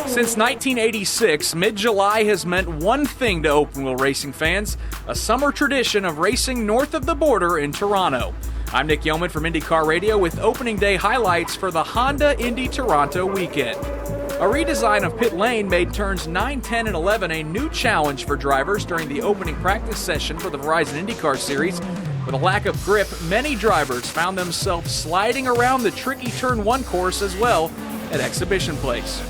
Since 1986, mid-July has meant one thing to open-wheel racing fans, a summer tradition of racing north of the border in Toronto. I'm Nick Yeoman from IndyCar Radio with opening day highlights for the Honda Indy Toronto weekend. A redesign of pit lane made turns 9, 10, and 11 a new challenge for drivers during the opening practice session for the Verizon IndyCar Series. With a lack of grip, many drivers found themselves sliding around the tricky Turn 1 course as well at Exhibition Place.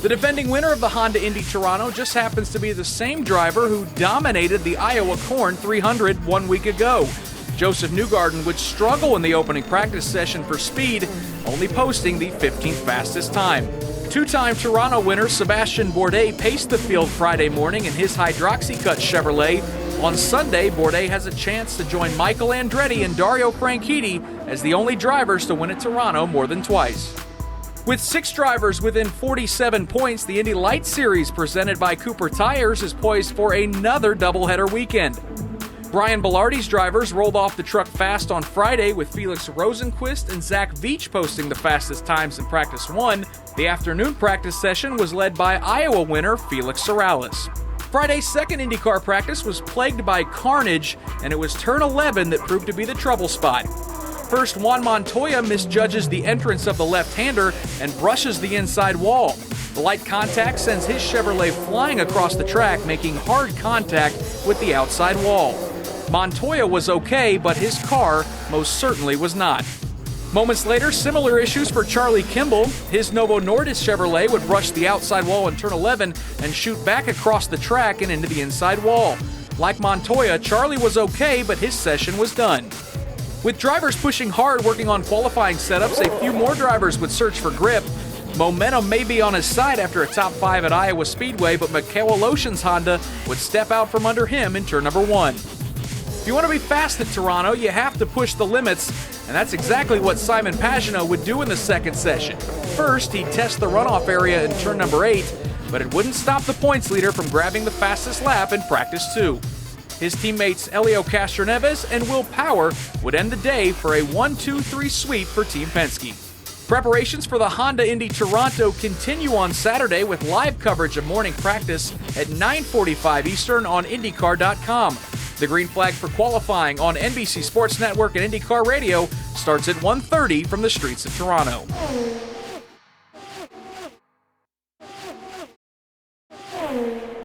The defending winner of the Honda Indy Toronto just happens to be the same driver who dominated the Iowa Corn 300 1 week ago. Joseph Newgarden would struggle in the opening practice session for speed, only posting the 15th fastest time. Two-time Toronto winner Sebastian Bourdais paced the field Friday morning in his Hydroxy-Cut Chevrolet. On Sunday, Bourdais has a chance to join Michael Andretti and Dario Franchitti as the only drivers to win at Toronto more than twice. With 6 drivers within 47 points, the Indy Light Series presented by Cooper Tires is poised for another doubleheader weekend. Brian Belardi's drivers rolled off the truck fast on Friday, with Felix Rosenqvist and Zach Veach posting the fastest times in Practice 1. The afternoon practice session was led by Iowa winner Felix Sorales. Friday's second IndyCar practice was plagued by carnage, and it was Turn 11 that proved to be the trouble spot. First, Juan Montoya misjudges the entrance of the left-hander and brushes the inside wall. The light contact sends his Chevrolet flying across the track, making hard contact with the outside wall. Montoya was okay, but his car most certainly was not. Moments later, similar issues for Charlie Kimball. His Novo Nordisk Chevrolet would brush the outside wall in Turn 11 and shoot back across the track and into the inside wall. Like Montoya, Charlie was okay, but his session was done. With drivers pushing hard working on qualifying setups, a few more drivers would search for grip. Momentum may be on his side after a top 5 at Iowa Speedway, but Mikhail Aloshin's Honda would step out from under him in Turn number 1. If you want to be fast at Toronto, you have to push the limits, and that's exactly what Simon Pagenaud would do in the second session. First, he'd test the runoff area in Turn number 8, but it wouldn't stop the points leader from grabbing the fastest lap in Practice 2. His teammates Helio Castroneves and Will Power would end the day for a 1-2-3 sweep for Team Penske. Preparations for the Honda Indy Toronto continue on Saturday with live coverage of morning practice at 9:45 Eastern on IndyCar.com. The green flag for qualifying on NBC Sports Network and IndyCar Radio starts at 1:30 from the streets of Toronto.